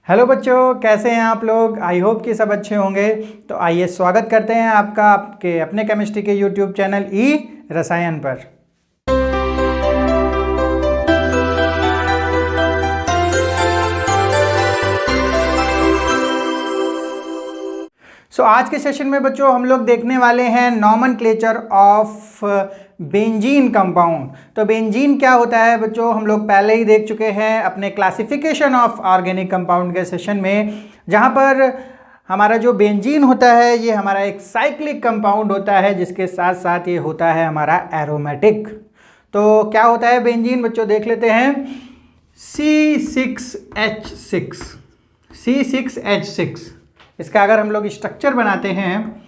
Hello बच्चों, कैसे हैं आप लोग। आई होप कि सब अच्छे होंगे। तो आइए स्वागत करते हैं आपका आपके अपने केमिस्ट्री के यूट्यूब चैनल ई रसायन पर। आज के सेशन में बच्चों हम लोग देखने वाले हैं नॉमेनक्लेचर ऑफ बेंजीन कंपाउंड। तो बेंजीन क्या होता है बच्चों, हम लोग पहले ही देख चुके हैं अपने क्लासिफिकेशन ऑफ ऑर्गेनिक कंपाउंड के सेशन में, जहां पर हमारा जो बेंजीन होता है ये हमारा एक साइक्लिक कंपाउंड होता है, जिसके साथ साथ ये होता है हमारा एरोमेटिक। तो क्या होता है बेंजीन बच्चों, देख लेते हैं। C6H6 इसका अगर हम लोग स्ट्रक्चर बनाते हैं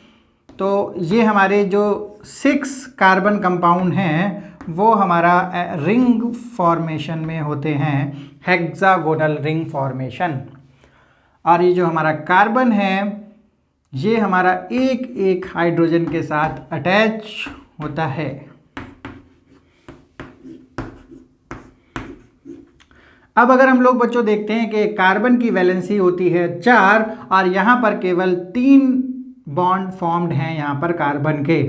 तो ये हमारे जो 6 कार्बन कंपाउंड हैं वो हमारा रिंग फॉर्मेशन में होते हैं, हेक्सागोनल रिंग फॉर्मेशन। और ये जो हमारा कार्बन है ये हमारा एक एक हाइड्रोजन के साथ अटैच होता है। अब अगर हम लोग बच्चों देखते हैं कि कार्बन की वैलेंसी होती है 4 और यहाँ पर केवल 3 बॉन्ड फॉर्म्ड हैं यहाँ पर कार्बन के,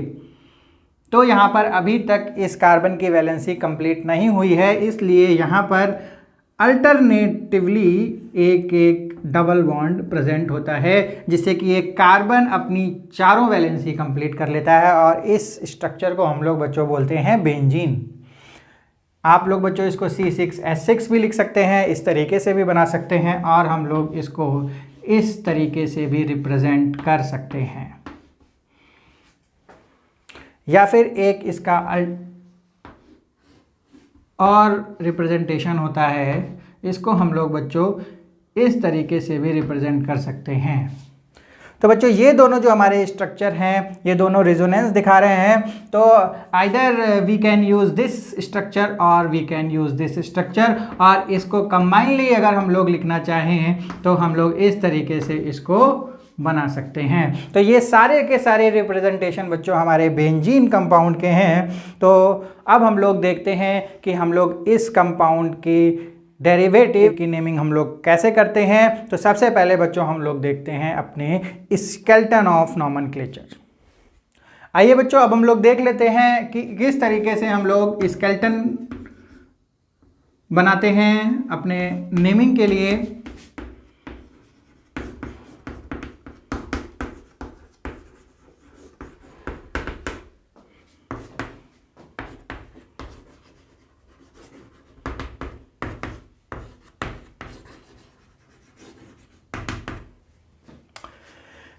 तो यहाँ पर अभी तक इस कार्बन की वैलेंसी कंप्लीट नहीं हुई है, इसलिए यहाँ पर अल्टरनेटिवली एक एक डबल बॉन्ड प्रेजेंट होता है, जिससे कि एक कार्बन अपनी चारों वैलेंसी कंप्लीट कर लेता है। और इस स्ट्रक्चर को हम लोग बच्चों बोलते हैं बेंजीन। आप लोग बच्चों इसको C6H6 भी लिख सकते हैं, इस तरीके से भी बना सकते हैं, और हम लोग इसको इस तरीके से भी रिप्रेजेंट कर सकते हैं, या फिर एक इसका और रिप्रेजेंटेशन होता है, इसको हम लोग बच्चों इस तरीके से भी रिप्रेजेंट कर सकते हैं। तो बच्चों ये दोनों जो हमारे स्ट्रक्चर हैं ये दोनों रेजोनेंस दिखा रहे हैं। तो either we can use this structure और we can use this structure, और इसको कंबाइनली अगर हम लोग लिखना चाहें तो हम लोग इस तरीके से इसको बना सकते हैं। तो ये सारे के सारे रिप्रेजेंटेशन बच्चों हमारे बेंजीन कंपाउंड के हैं। तो अब हम लोग देखते हैं कि हम लोग इस कंपाउंड की डेरिवेटिव की नेमिंग हम लोग कैसे करते हैं। तो सबसे पहले बच्चों हम लोग देखते हैं अपने स्केलेटन ऑफ नॉमेनक्लेचर। आइए बच्चों अब हम लोग देख लेते हैं कि किस तरीके से हम लोग स्केलेटन बनाते हैं अपने नेमिंग के लिए।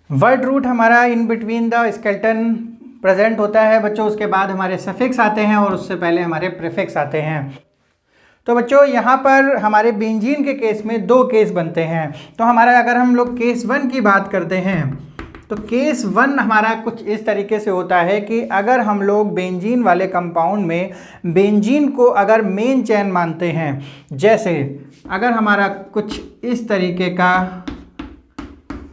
वर्ड रूट हमारा in between the skeleton present होता है बच्चों, उसके बाद हमारे सफिक्स आते हैं और उससे पहले हमारे प्रीफिक्स आते हैं। तो बच्चों यहाँ पर हमारे बेंजीन के केस में 2 केस बनते हैं। तो हमारा अगर हम लोग केस 1 की बात करते हैं तो केस 1 हमारा कुछ इस तरीके से होता है कि अगर हम लोग बेंजीन वाले कंपाउंड में बेंजीन को अगर मेन चेन मानते हैं, जैसे अगर हमारा कुछ इस तरीके का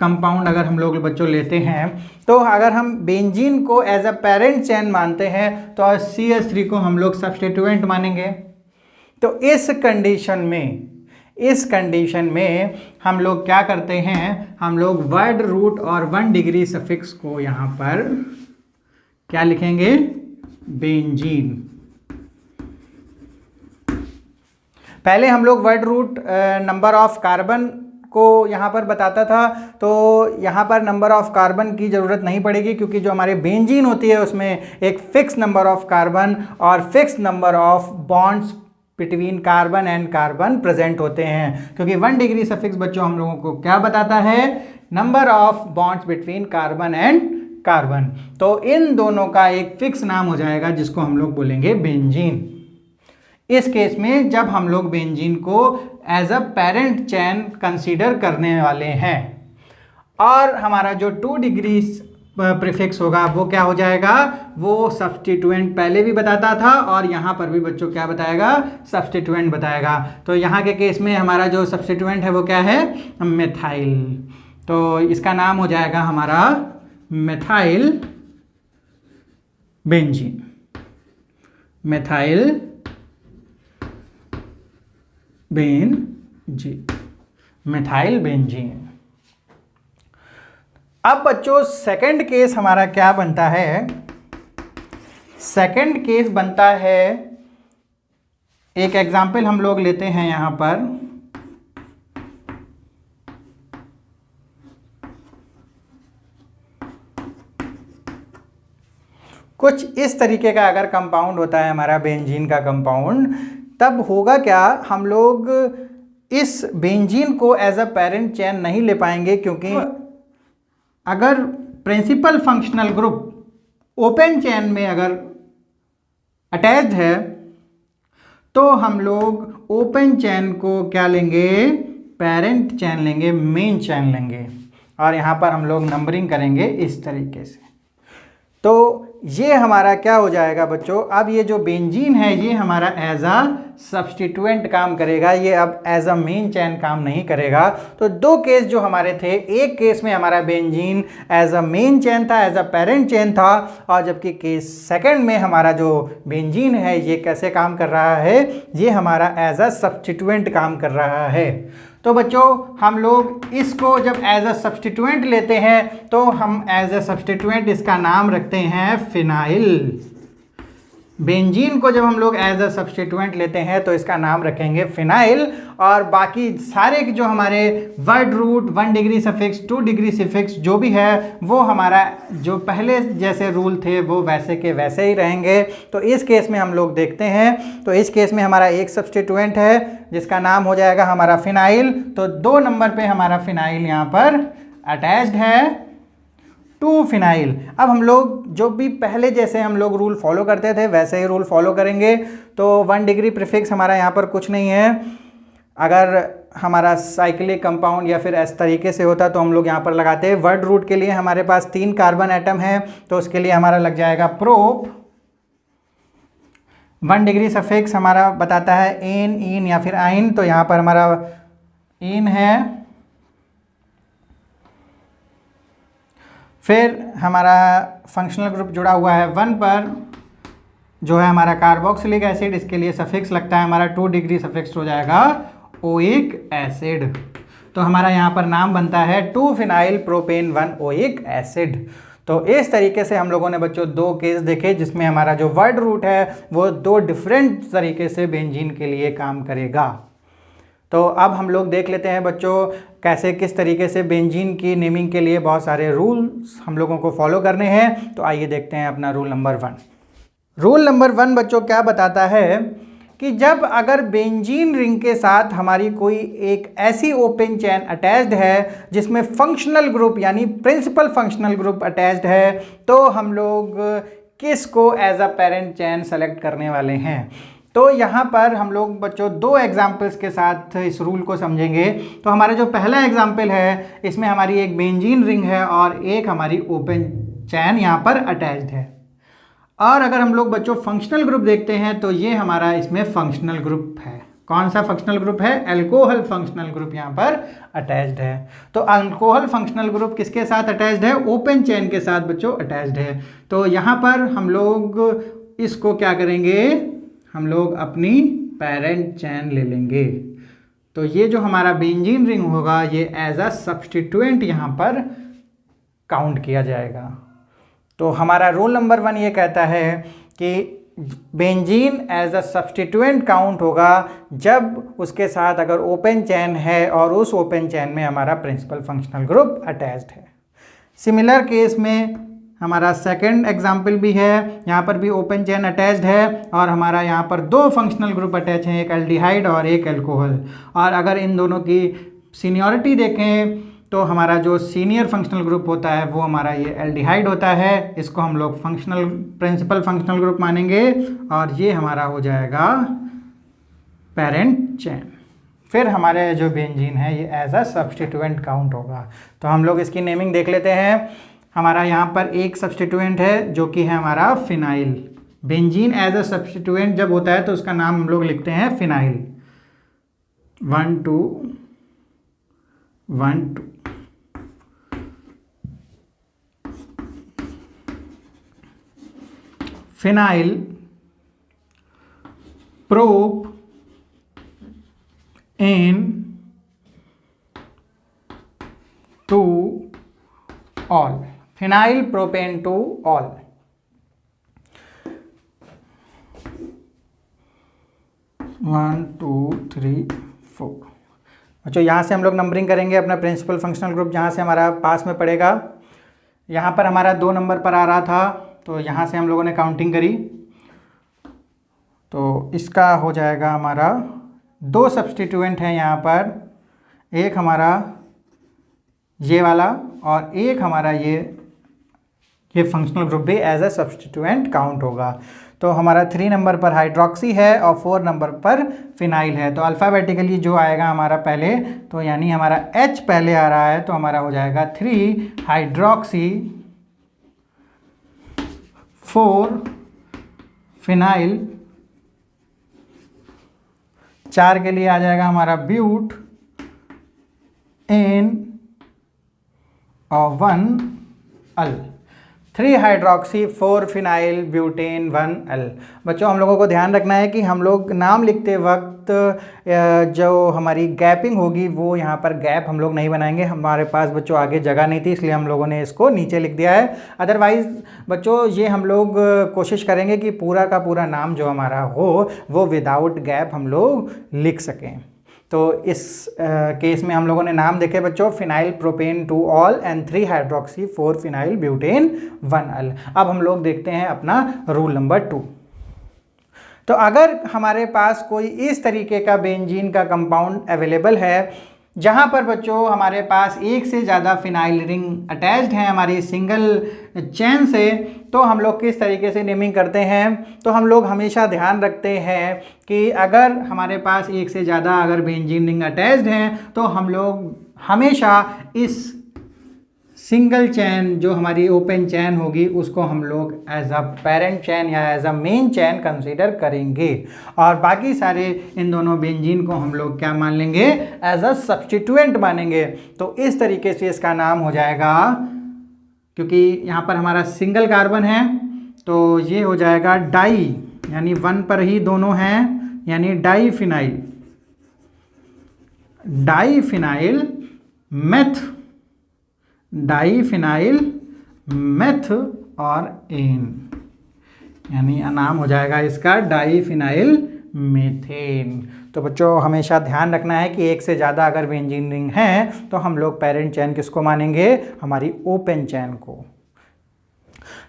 कंपाउंड अगर हम लोग बच्चों लेते हैं, तो अगर हम बेंजीन को एज अ पेरेंट चेन मानते हैं तो CH3 को हम लोग सब्स्टिट्यूएंट मानेंगे। तो इस कंडीशन में हम लोग क्या करते हैं, हम लोग वर्ड रूट और 1 डिग्री सफिक्स को यहाँ पर क्या लिखेंगे, बेंजीन। पहले हम लोग word root number of carbon को यहाँ पर बताता था, तो यहाँ पर नंबर ऑफ कार्बन की ज़रूरत नहीं पड़ेगी, क्योंकि जो हमारे बेंजीन होती है उसमें एक फिक्स नंबर ऑफ कार्बन और fix number of bonds between carbon and carbon present होते हैं। क्योंकि 1 डिग्री सफिक्स बच्चों हम लोगों को क्या बताता है, number of bonds between carbon and carbon. तो इन दोनों का एक फिक्स नाम हो जाएगा जिसको हम लोग बोलेंगे बेंजीन। इस केस में जब हम लोग बेंजीन को as a parent chain consider करने वाले हैं, और हमारा जो 2 डिग्री प्रीफिक्स होगा वो क्या हो जाएगा, वो सब्स्टिट्यूएंट पहले भी बताता था और यहाँ पर भी बच्चों क्या बताएगा, सब्स्टिट्यूएंट बताएगा। तो यहाँ के केस में हमारा जो सब्स्टिट्यूएंट है वो क्या है, मेथाइल। तो इसका नाम हो जाएगा हमारा methyl benzene, methyl benzene. Methyl benzene. अब बच्चों सेकंड केस हमारा क्या बनता है? सेकंड केस बनता है, एक एग्जाम्पल हम लोग लेते हैं यहां पर। कुछ इस तरीके का अगर कंपाउंड होता है हमारा बेंजीन का कंपाउंड, तब होगा क्या, हम लोग इस बेंजीन को एज अ पेरेंट चेन नहीं ले पाएंगे, क्योंकि अगर principal functional group open chain में अगर अटैच्ड है तो हम लोग ओपन चेन को क्या लेंगे? पेरेंट चेन लेंगे, मेन चेन लेंगे, और यहाँ पर हम लोग नंबरिंग करेंगे इस तरीके से। तो ये हमारा क्या हो जाएगा बच्चों? अब ये जो बेंजीन है ये हमारा एज अ सब्स्टिट्यूएंट काम करेगा, ये अब एज अ मेन चेन काम नहीं करेगा। तो दो केस जो हमारे थे, एक केस में हमारा benzene as a main chain था, एज अ पेरेंट चेन था, और जबकि केस सेकंड में हमारा जो बेंजीन है ये कैसे काम कर रहा है? ये हमारा एज अ सब्स्टिट्यूएंट काम कर रहा है। तो बच्चों हम लोग इसको जब एज अ सब्स्टिट्यूएंट लेते हैं तो हम एज अ सब्स्टिट्यूएंट इसका नाम रखते हैं फिनाइल। बेंजीन को जब हम लोग एज अ सब्स्टिट्यूएंट लेते हैं तो इसका नाम रखेंगे फिनाइल, और बाकी सारे जो हमारे word root 1 degree suffix 2 degree suffix जो भी है वो हमारा जो पहले जैसे रूल थे वो वैसे के वैसे ही रहेंगे। तो इस केस में हम लोग देखते हैं, तो इस केस में हमारा एक सब्स्टिट्यूएंट है जिसका नाम हो जाएगा हमारा फिनाइल। तो 2 नंबर पे हमारा फिनाइल यहाँ पर अटैच्ड है टू फिनाइल। अब हम लोग जो भी पहले जैसे हम लोग रूल फॉलो करते थे वैसे ही रूल फॉलो करेंगे। तो 1 डिग्री प्रीफिक्स हमारा यहाँ पर कुछ नहीं है। अगर हमारा साइक्लिक कंपाउंड या फिर इस तरीके से होता तो हम लोग यहाँ पर लगाते हैं। वर्ड रूट के लिए हमारे पास 3 कार्बन एटम है तो उसके लिए हमारा लग जाएगा प्रोप। 1 डिग्री सफिक्स हमारा बताता है एन, इन या फिर आइन, तो यहाँ पर हमारा इन है। फिर हमारा फंक्शनल ग्रुप जुड़ा हुआ है 1 पर, जो है हमारा कार्बोक्सिलिक एसिड, इसके लिए सफिक्स लगता है हमारा 2 डिग्री सफिक्स हो जाएगा ओइक एसिड। तो हमारा यहाँ पर नाम बनता है 2 फिनाइल प्रोपेन 1 ओइक एसिड। तो इस तरीके से हम लोगों ने बच्चों 2 केस देखे जिसमें हमारा जो वर्ड रूट है वो 2 डिफरेंट तरीके से बेंजीन के लिए काम करेगा। तो अब हम लोग देख लेते हैं बच्चों कैसे किस तरीके से बेंजीन की नेमिंग के लिए बहुत सारे रूल्स हम लोगों को फॉलो करने हैं। तो आइए देखते हैं अपना रूल नंबर 1। रूल नंबर 1 बच्चों क्या बताता है कि जब अगर बेंजीन रिंग के साथ हमारी कोई एक ऐसी ओपन चेन अटैच्ड है जिसमें फंक्शनल ग्रुप यानी प्रिंसिपल फंक्शनल ग्रुप अटैच्ड है तो हम लोग किस को as a parent chain select करने वाले हैं। तो यहाँ पर हम लोग बच्चों 2 एग्जाम्पल्स के साथ इस रूल को समझेंगे। तो हमारा जो पहला एग्जाम्पल है इसमें हमारी एक बेंजीन रिंग है और एक हमारी ओपन चेन यहाँ पर अटैच्ड है। और अगर हम लोग बच्चों फंक्शनल ग्रुप देखते हैं तो ये हमारा इसमें फंक्शनल ग्रुप है। कौन सा फंक्शनल ग्रुप है? अल्कोहल फंक्शनल ग्रुप यहाँ पर अटैच्ड है। तो अल्कोहल फंक्शनल ग्रुप किसके साथ अटैच्ड है? ओपन चेन के साथ बच्चों अटैच्ड है। तो यहाँ पर हम लोग इसको क्या करेंगे? हम लोग अपनी पेरेंट चेन ले लेंगे। तो ये जो हमारा बेंजीन रिंग होगा ये एज अ सब्स्टिट्यूएंट यहाँ पर काउंट किया जाएगा। तो हमारा रूल नंबर 1 ये कहता है कि benzene as a substituent count होगा जब उसके साथ अगर ओपन चेन है और उस ओपन चेन में हमारा प्रिंसिपल फंक्शनल ग्रुप अटैच्ड है। सिमिलर केस में हमारा सेकंड एग्जाम्पल भी है, यहाँ पर भी ओपन चेन अटैच्ड है और हमारा यहाँ पर 2 फंक्शनल ग्रुप अटैच हैं, एक एल्डिहाइड और एक अल्कोहल। और अगर इन दोनों की सीनियरिटी देखें तो हमारा जो सीनियर फंक्शनल ग्रुप होता है वो हमारा ये एल्डिहाइड होता है। इसको हम लोग प्रिंसिपल फंक्शनल ग्रुप मानेंगे और ये हमारा हो जाएगा पेरेंट चेन। फिर हमारे जो बेंजीन है ये एज अ सब्स्टिट्यूएंट काउंट होगा। तो हम लोग इसकी नेमिंग देख लेते हैं। हमारा यहाँ पर एक सब्स्टिट्यूएंट है जो कि है हमारा phenyl. Benzene as a substituent जब होता है तो उसका नाम हम लोग लिखते हैं phenyl. 1 2 1 2। Phenyl propanol, phenyl propane two ol. One two three four. बच्चों यहाँ से हम लोग नंबरिंग करेंगे अपना प्रिंसिपल फंक्शनल ग्रुप जहाँ से हमारा पास में पड़ेगा। यहाँ पर हमारा 2 नंबर पर आ रहा था, तो यहाँ से हम लोगों ने काउंटिंग करी, तो इसका हो जाएगा हमारा 2 सब्सटीट्यूएंट हैं यहाँ पर, एक हमारा ये वाला और एक हमारा ये फंक्शनल ग्रुप भी एज अ सब्सटीट्यूएंट काउंट होगा। तो हमारा 3 नंबर पर हाइड्रोक्सी है और 4 नंबर पर फिनाइल है। तो अल्फ़ाबेटिकली जो आएगा हमारा पहले, तो यानी हमारा H पहले आ रहा है, तो हमारा हो जाएगा 3 हाइड्रोक्सी, 4 फिनाइल, 4 के लिए आ जाएगा हमारा ब्यूट, एन और 1 अल। 3 हाइड्रोक्सी, 4 फिनाइल, ब्यूटेन, 1 अल। बच्चों हम लोगों को ध्यान रखना है कि हम लोग नाम लिखते वक्त जो हमारी गैपिंग होगी वो यहाँ पर गैप हम लोग नहीं बनाएंगे। हमारे पास बच्चों आगे जगह नहीं थी, इसलिए हम लोगों ने इसको नीचे लिख दिया है। अदरवाइज़ बच्चों ये हम लोग कोशिश करेंगे कि पूरा का पूरा नाम जो हमारा हो वो विदाउट गैप हम लोग लिख सकें। तो इस केस में हम लोगों ने नाम देखे बच्चों, phenyl propane two all and 3 hydroxy, 4 phenyl, butane, 1 अल। अब हम लोग देखते हैं अपना रूल नंबर 2। तो अगर हमारे पास कोई इस तरीके का बेंजीन का कंपाउंड अवेलेबल है जहाँ पर बच्चों हमारे पास एक से ज़्यादा फिनाइल रिंग अटैच्ड हैं हमारी सिंगल चेन से, तो हम लोग किस तरीके से नेमिंग करते हैं। तो हम लोग हमेशा ध्यान रखते हैं कि अगर हमारे पास एक से ज़्यादा अगर बेंजीन रिंग अटैच्ड हैं तो हम लोग हमेशा इस सिंगल चैन जो हमारी ओपन चैन होगी उसको हम लोग एज अ पेरेंट चैन या as a main chain consider करेंगे, और बाकी सारे इन दोनों बेंजीन को हम लोग क्या मान लेंगे, एज अ सब्स्टिट्यूएंट मानेंगे। तो इस तरीके से इसका नाम हो जाएगा, क्योंकि यहाँ पर हमारा सिंगल कार्बन है तो ये हो जाएगा डाई, यानी 1 पर ही दोनों हैं, यानी di phenyl, di phenyl meth, di phenyl meth और एन, यानी नाम हो जाएगा इसका डाई फिनाइल मीथेन। तो बच्चों हमेशा ध्यान रखना है कि एक से ज़्यादा अगर बेंजीन रिंग हैं तो हम लोग पेरेंट चैन किसको मानेंगे, हमारी ओपन चैन को।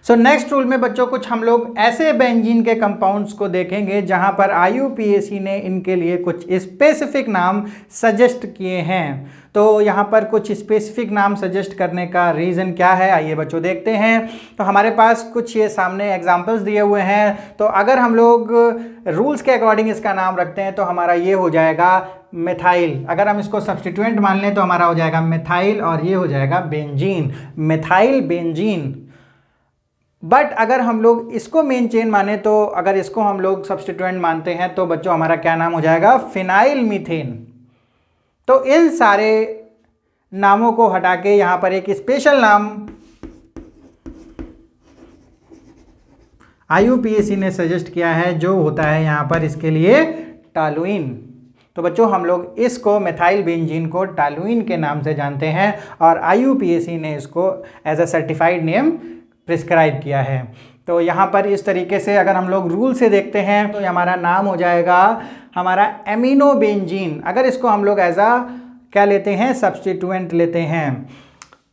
सो नेक्स्ट रूल में बच्चों कुछ हम लोग ऐसे बेंजीन के कंपाउंड्स को देखेंगे जहां पर IUPAC ने इनके लिए कुछ स्पेसिफिक नाम सजेस्ट किए हैं। तो यहाँ पर कुछ स्पेसिफिक नाम सजेस्ट करने का रीज़न क्या है, आइए बच्चों देखते हैं। तो हमारे पास कुछ ये सामने एग्जांपल्स दिए हुए हैं। तो अगर हम लोग रूल्स के अकॉर्डिंग इसका नाम रखते हैं तो हमारा ये हो जाएगा मिथाइल। अगर हम इसको सब्स्टिट्यूएंट मान लें तो हमारा हो जाएगा मिथाइल और ये हो जाएगा बेंजीन, मिथाइल बेंजीन। बट अगर हम लोग इसको मेन चेन माने तो अगर इसको हम लोग सब्स्टिट्यूएंट मानते हैं तो बच्चों हमारा क्या नाम हो जाएगा, फिनाइल मीथेन। तो इन सारे नामों को हटा के यहाँ पर एक स्पेशल नाम IUPAC ने सजेस्ट किया है जो होता है यहाँ पर इसके लिए टॉलुइन। तो बच्चों हम लोग इसको मिथाइल बेंजीन को टॉलुइन के नाम से जानते हैं और IUPAC ने इसको as a certified name prescribe किया है। तो यहाँ पर इस तरीके से अगर हम लोग रूल से देखते हैं तो हमारा नाम हो जाएगा हमारा एमिनो बेंजीन। अगर इसको हम लोग एज अ क्या लेते हैं, सब्स्टिट्यूएंट लेते हैं,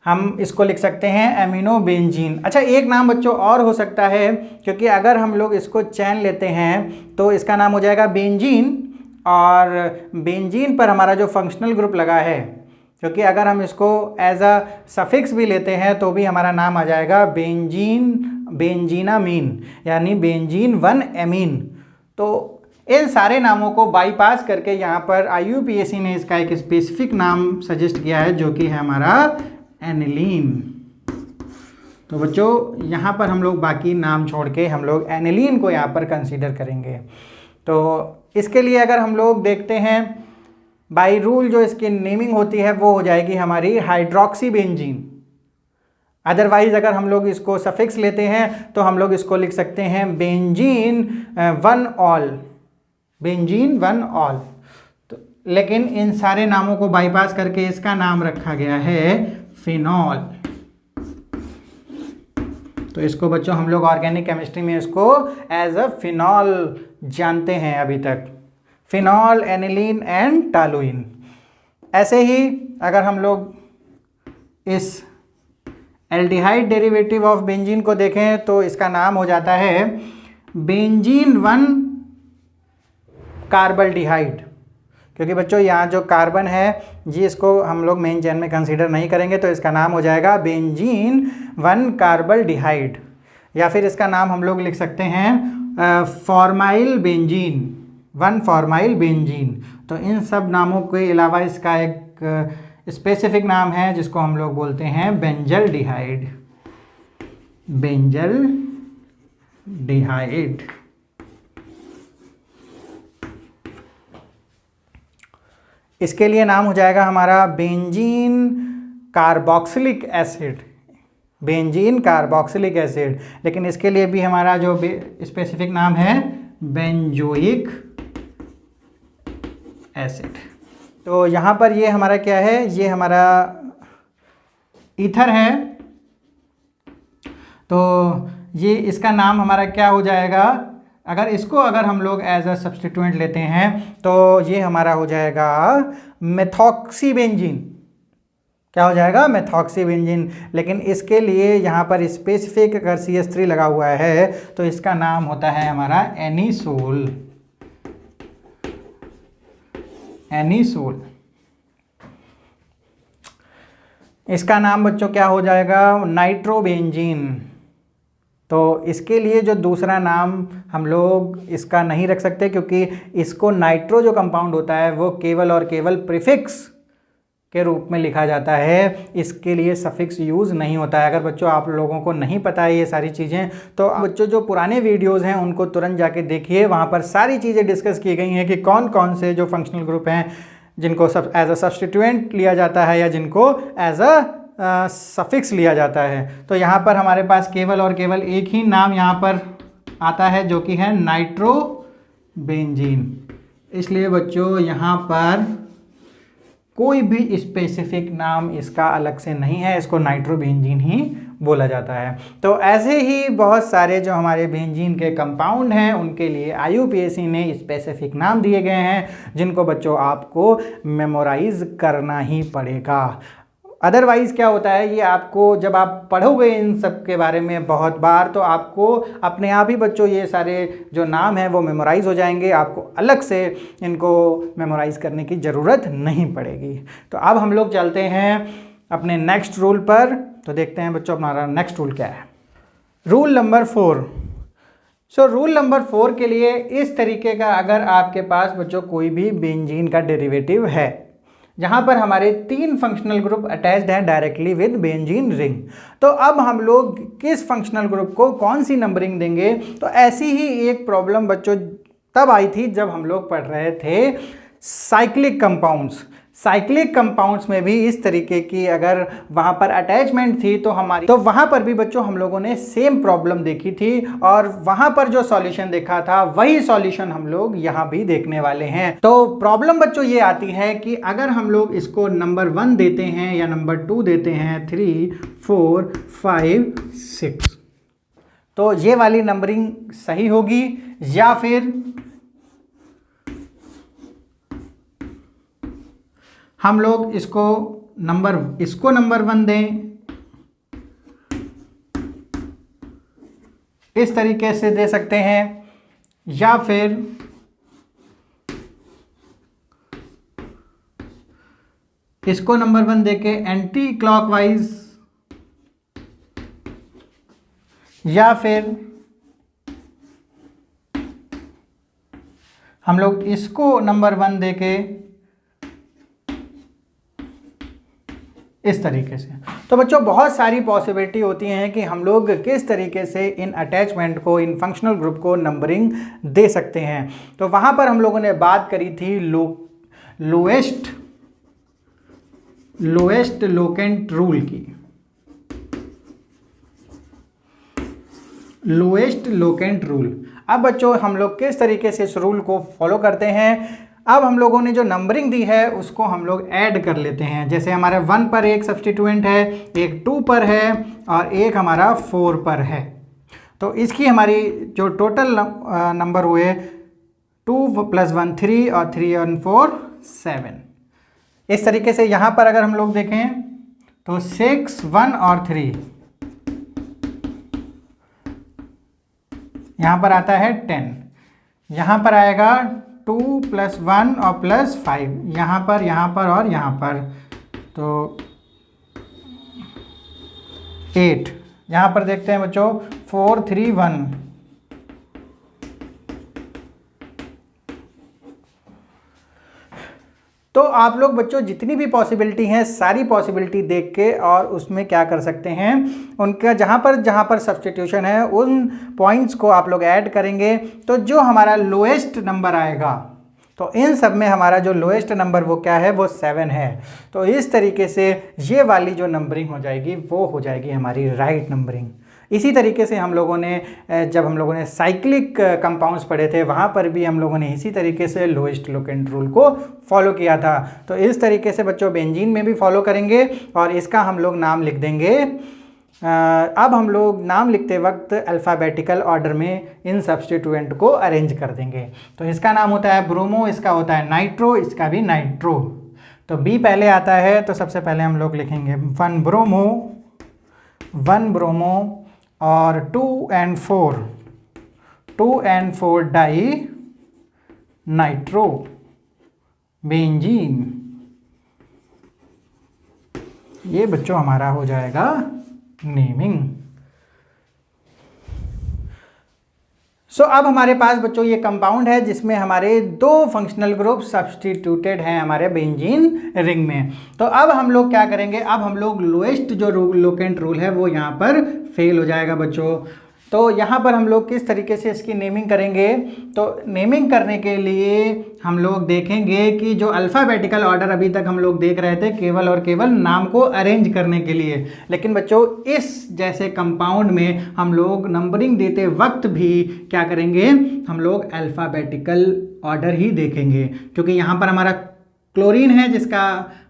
हम इसको लिख सकते हैं एमिनो बेंजीन। अच्छा एक नाम बच्चों और हो सकता है, क्योंकि अगर हम लोग इसको चैन लेते हैं तो इसका नाम हो जाएगा बेंजीन, और बेंजीन पर हमारा जो फंक्शनल ग्रुप लगा है, क्योंकि अगर हम इसको एज अ सफिक्स भी लेते हैं तो भी हमारा नाम आ जाएगा बेंजीन, बेंजीनामीन, यानी बेंजीन 1 एमीन। तो इन सारे नामों को बाईपास करके यहाँ पर IUPAC ने इसका एक स्पेसिफिक नाम सजेस्ट किया है जो कि है हमारा एनिलीन। तो बच्चों यहाँ पर हम लोग बाकी नाम छोड़ के हम लोग एनिलीन को यहाँ पर कंसीडर करेंगे। तो इसके लिए अगर हम लोग देखते हैं बाई रूल जो इसकी नेमिंग होती है वो हो जाएगी हमारी हाइड्रोक्सी बेंजीन। अदरवाइज अगर हम लोग इसको सफिक्स लेते हैं तो हम लोग इसको लिख सकते हैं बेंजीन 1 ऑल, बेंजीन 1 ऑल। तो लेकिन इन सारे नामों को बाईपास करके इसका नाम रखा गया है फिनॉल। तो इसको बच्चों हम लोग ऑर्गेनिक केमिस्ट्री में इसको एज अ फिनॉल जानते हैं अभी तक, फिनॉल, एनिलीन एंड टॉलुइन। ऐसे ही अगर हम लोग इस एल्डिहाइड डेरिवेटिव ऑफ बेंजीन को देखें तो इसका नाम हो जाता है बेंजीन 1 कार्बल्डिहाइड, क्योंकि बच्चों यहाँ जो कार्बन है जी इसको हम लोग मेन चेन में कंसीडर नहीं करेंगे, तो इसका नाम हो जाएगा बेंजीन 1 कार्बल्डिहाइड, या फिर इसका नाम हम लोग लिख सकते हैं फॉर्माइल बेंजीन, 1 फॉर्माइल बेंजीन। तो इन सब नामों के अलावा इसका एक स्पेसिफिक नाम है जिसको हम लोग बोलते हैं बेंजल्डिहाइड, बेंजल्डिहाइड। इसके लिए नाम हो जाएगा हमारा benzene carboxylic acid, benzene carboxylic acid, लेकिन इसके लिए भी हमारा जो स्पेसिफिक नाम है बेंजोइक एसिड। तो यहाँ पर ये हमारा क्या है, ये हमारा ईथर है, तो ये इसका नाम हमारा क्या हो जाएगा, अगर हम लोग एज अ सब्स्टिट्यूएंट लेते हैं तो ये हमारा हो जाएगा मेथॉक्सीबेंजीन। क्या हो जाएगा, मेथॉक्सीबेंजीन। लेकिन इसके लिए यहाँ पर स्पेसिफिक अगर CH3 लगा हुआ है तो इसका नाम होता है हमारा एनिसोल, एनिसोल। इसका नाम बच्चों क्या हो जाएगा, नाइट्रोबेंजीन। तो इसके लिए जो दूसरा नाम हम लोग इसका नहीं रख सकते, क्योंकि इसको नाइट्रो जो कंपाउंड होता है वो केवल और केवल प्रीफिक्स के रूप में लिखा जाता है, इसके लिए सफिक्स यूज़ नहीं होता है। अगर बच्चों आप लोगों को नहीं पता है ये सारी चीज़ें, तो बच्चों जो पुराने वीडियोस हैं उनको तुरंत जाके देखिए, वहाँ पर सारी चीज़ें डिस्कस की गई हैं कि कौन कौन से जो फंक्शनल ग्रुप हैं जिनको सब एज अ सब्स्टिट्यूएंट लिया जाता है या जिनको एज अ सफिक्स लिया जाता है। तो यहाँ पर हमारे पास केवल और केवल एक ही नाम यहाँ पर आता है जो कि है नाइट्रोबेंजीन। इसलिए बच्चों यहाँ पर कोई भी स्पेसिफिक नाम इसका अलग से नहीं है, इसको नाइट्रोबेंजीन ही बोला जाता है। तो ऐसे ही बहुत सारे जो हमारे बेंजीन के कंपाउंड हैं उनके लिए IUPAC ने स्पेसिफिक नाम दिए गए हैं, जिनको बच्चों आपको मेमोराइज करना ही पड़ेगा। अदरवाइज़ क्या होता है, ये आपको जब आप पढ़ोगे इन सब के बारे में बहुत बार, तो आपको अपने आप ही बच्चों ये सारे जो नाम हैं वो मेमोराइज़ हो जाएंगे, आपको अलग से इनको मेमोराइज़ करने की ज़रूरत नहीं पड़ेगी। तो अब हम लोग चलते हैं अपने नेक्स्ट रूल पर, तो देखते हैं बच्चों हमारा नेक्स्ट रूल क्या है। Rule number 4। So rule number 4 के लिए इस तरीके का, अगर आपके पास बच्चों कोई भी बेंजीन का डेरिवेटिव है जहाँ पर हमारे 3 फंक्शनल ग्रुप अटैच्ड हैं डायरेक्टली विद बेंजीन रिंग, तो अब हम लोग किस फंक्शनल ग्रुप को कौन सी नंबरिंग देंगे। तो ऐसी ही एक प्रॉब्लम बच्चों तब आई थी जब हम लोग पढ़ रहे थे साइक्लिक कंपाउंड्स। साइक्लिक कंपाउंड्स में भी इस तरीके की अगर वहाँ पर अटैचमेंट थी तो वहाँ पर भी बच्चों हम लोगों ने सेम प्रॉब्लम देखी थी, और वहाँ पर जो सॉल्यूशन देखा था वही सॉल्यूशन हम लोग यहाँ भी देखने वाले हैं। तो प्रॉब्लम बच्चों ये आती है कि अगर हम लोग इसको नंबर 1 देते हैं या नंबर 2 देते हैं, 3, 4, 5, 6, तो ये वाली नंबरिंग सही होगी, या फिर हम लोग इसको नंबर 1 दें, इस तरीके से दे सकते हैं, या फिर इसको नंबर 1 देके एंटी क्लॉकवाइज, या फिर हम लोग इसको नंबर 1 देके इस तरीके से। तो बच्चों बहुत सारी पॉसिबिलिटी होती हैं कि हम लोग किस तरीके से इन अटैचमेंट को, इन फंक्शनल ग्रुप को नंबरिंग दे सकते हैं। तो वहाँ पर हम लोगों ने बात करी थी लोएस्ट लोकेंट रूल की, लोएस्ट लोकेंट रूल। अब बच्चों हम लोग किस तरीके से इस रूल को फॉलो करते हैं, अब हम लोगों ने जो नंबरिंग दी है उसको हम लोग ऐड कर लेते हैं। जैसे हमारे 1 पर एक सब्स्टिट्यूएंट है, एक 2 पर है और एक हमारा 4 पर है। तो इसकी हमारी जो टोटल नंबर हुए 2 + 1 3 और 3 और 4 7। इस तरीके से यहाँ पर अगर हम लोग देखें तो 6 1 और 3, यहाँ पर आता है 10, यहाँ पर आएगा 2 + 1 और +5, यहाँ पर और यहाँ पर, तो 8। यहाँ पर देखते हैं बच्चों 4 3 1। तो आप लोग बच्चों जितनी भी पॉसिबिलिटी हैं सारी पॉसिबिलिटी देख के और उसमें क्या कर सकते हैं, उनका जहाँ पर सब्स्टिट्यूशन है उन पॉइंट्स को आप लोग ऐड करेंगे, तो जो हमारा लोएस्ट नंबर आएगा, तो इन सब में हमारा जो लोएस्ट नंबर वो क्या है, वो 7 है। तो इस तरीके से ये वाली जो नंबरिंग हो जाएगी वो हो जाएगी हमारी राइट नंबरिंग। इसी तरीके से हम लोगों ने जब हम लोगों ने साइक्लिक कंपाउंड्स पढ़े थे वहाँ पर भी हम लोगों ने इसी तरीके से लोएस्ट लोकेंट रूल को फॉलो किया था। तो इस तरीके से बच्चों बेंजीन में भी फॉलो करेंगे और इसका हम लोग नाम लिख देंगे। अब हम लोग नाम लिखते वक्त अल्फ़ाबेटिकल ऑर्डर में इन सब्स्टिट्यूएंट को अरेंज कर देंगे। तो इसका नाम होता है ब्रोमो, इसका होता है नाइट्रो, इसका भी नाइट्रो। तो बी पहले आता है, तो सबसे पहले हम लोग लिखेंगे 1 ब्रोमो और 2 and 4 डाई नाइट्रो बेंजीन। ये बच्चों हमारा हो जाएगा नेमिंग। अब हमारे पास बच्चों ये कंपाउंड है जिसमें हमारे 2 फंक्शनल ग्रुप सब्स्टिट्यूटेड हैं हमारे बेंजीन रिंग में। तो अब हम लोग क्या करेंगे, अब हम लोग लोएस्ट जो लोकेंट रूल है वो यहाँ पर फेल हो जाएगा बच्चों। तो यहाँ पर हम लोग किस तरीके से इसकी नेमिंग करेंगे, तो नेमिंग करने के लिए हम लोग देखेंगे कि जो अल्फ़ाबेटिकल ऑर्डर अभी तक हम लोग देख रहे थे केवल और केवल नाम को अरेंज करने के लिए, लेकिन बच्चों इस जैसे कंपाउंड में हम लोग नंबरिंग देते वक्त भी क्या करेंगे, हम लोग अल्फ़ाबेटिकल ऑर्डर ही देखेंगे। क्योंकि यहाँ पर हमारा क्लोरीन है जिसका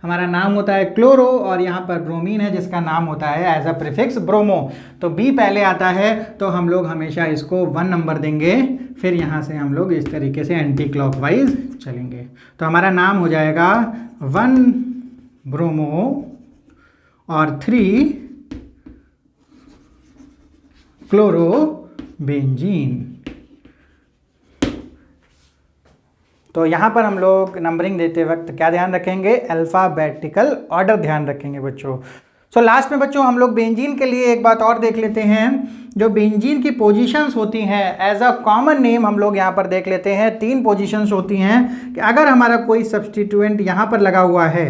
हमारा नाम होता है क्लोरो, और यहाँ पर ब्रोमीन है जिसका नाम होता है एज अ प्रीफिक्स ब्रोमो। तो बी पहले आता है तो हम लोग हमेशा इसको 1 नंबर देंगे, फिर यहाँ से हम लोग इस तरीके से एंटी क्लॉकवाइज चलेंगे। तो हमारा नाम हो जाएगा 1 ब्रोमो और 3 क्लोरो बेंजीन। तो यहाँ पर हम लोग नंबरिंग देते वक्त क्या ध्यान रखेंगे, अल्फ़ाबेटिकल ऑर्डर ध्यान रखेंगे बच्चों। लास्ट में बच्चों हम लोग बेंजीन के लिए एक बात और देख लेते हैं। जो बेंजीन की पोजीशंस होती हैं एज अ कॉमन नेम हम लोग यहाँ पर देख लेते हैं। 3 पोजीशंस होती हैं कि अगर हमारा कोई सब्स्टिट्यूएंट यहाँ पर लगा हुआ है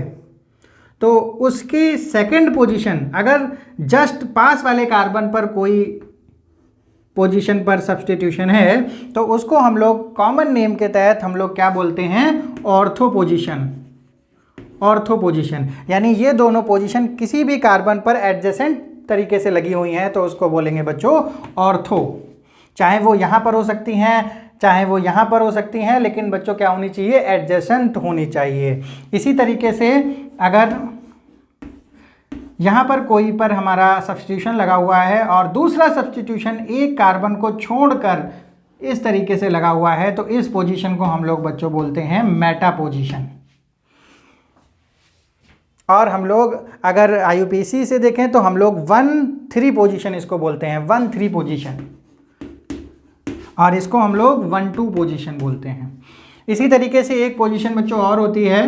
तो उसकी सेकेंड पोजीशन अगर जस्ट पास वाले कार्बन पर कोई पोजीशन पर सब्स्टिट्यूशन है तो उसको हम लोग कॉमन नेम के तहत हम लोग क्या बोलते हैं, ऑर्थो पोजीशन। ऑर्थो पोजीशन यानी ये दोनों पोजीशन किसी भी कार्बन पर एडजेसेंट तरीके से लगी हुई हैं तो उसको बोलेंगे बच्चों ऑर्थो। चाहे वो यहाँ पर हो सकती हैं, चाहे वो यहाँ पर हो सकती हैं, लेकिन बच्चों क्या होनी चाहिए, एडजेसेंट होनी चाहिए। इसी तरीके से अगर यहाँ पर कोई पर हमारा सब्स्टिट्यूशन लगा हुआ है और दूसरा सब्स्टिट्यूशन एक कार्बन को छोड़कर इस तरीके से लगा हुआ है तो इस पोजीशन को हम लोग बच्चों बोलते हैं मेटा पोजीशन। और हम लोग अगर IUPAC से देखें तो हम लोग 1-3 पोजीशन इसको बोलते हैं, 1-3 पोजीशन, और इसको हम लोग 1-2 पोजीशन बोलते हैं। इसी तरीके से एक पोजीशन बच्चों और होती है,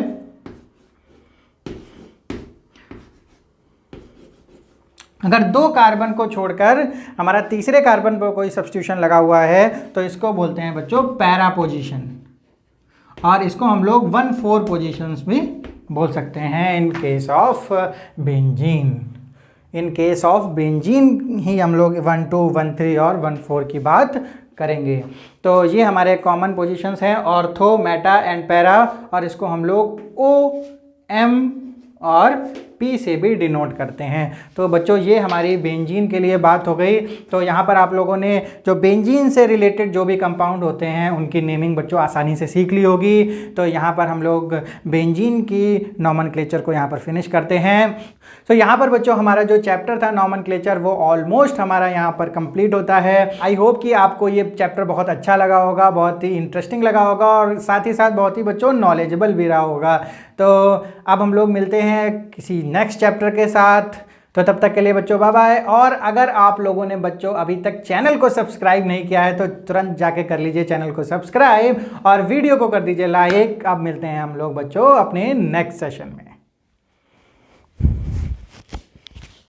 अगर 2 कार्बन को छोड़कर हमारा तीसरे कार्बन पर कोई सब्स्टिट्यूशन लगा हुआ है तो इसको बोलते हैं बच्चों पैरा पोजीशन, और इसको हम लोग 1-4 पोजीशंस भी बोल सकते हैं in case of benzene. In case of benzene ही हम लोग 1-2, 1-3 और 1-4 की बात करेंगे। तो ये हमारे कॉमन पोजीशंस हैं, ऑर्थो, मेटा एंड पैरा, और इसको हम लोग OM और P से भी डिनोट करते हैं। तो बच्चों ये हमारी बेंजीन के लिए बात हो गई। तो यहाँ पर आप लोगों ने जो बेंजीन से रिलेटेड जो भी कंपाउंड होते हैं उनकी नेमिंग बच्चों आसानी से सीख ली होगी। तो यहाँ पर हम लोग बेंजीन की नॉमेनक्लेचर को यहाँ पर फिनिश करते हैं। तो यहाँ पर बच्चों हमारा जो चैप्टर था नॉमेनक्लेचर वो ऑलमोस्ट हमारा यहाँ पर कंप्लीट होता है। आई होप कि आपको ये चैप्टर बहुत अच्छा लगा होगा, बहुत ही इंटरेस्टिंग लगा होगा और साथ ही साथ बहुत ही बच्चों नॉलेजेबल भी रहा होगा। तो अब हम लोग मिलते हैं किसी नेक्स्ट चैप्टर के साथ। तो तब तक के लिए बच्चों बाय बाय। और अगर आप लोगों ने बच्चों अभी तक चैनल को सब्सक्राइब नहीं किया है तो तुरंत जाके कर लीजिए चैनल को सब्सक्राइब और वीडियो को कर दीजिए लाइक। अब मिलते हैं हम लोग बच्चों अपने नेक्स्ट सेशन में।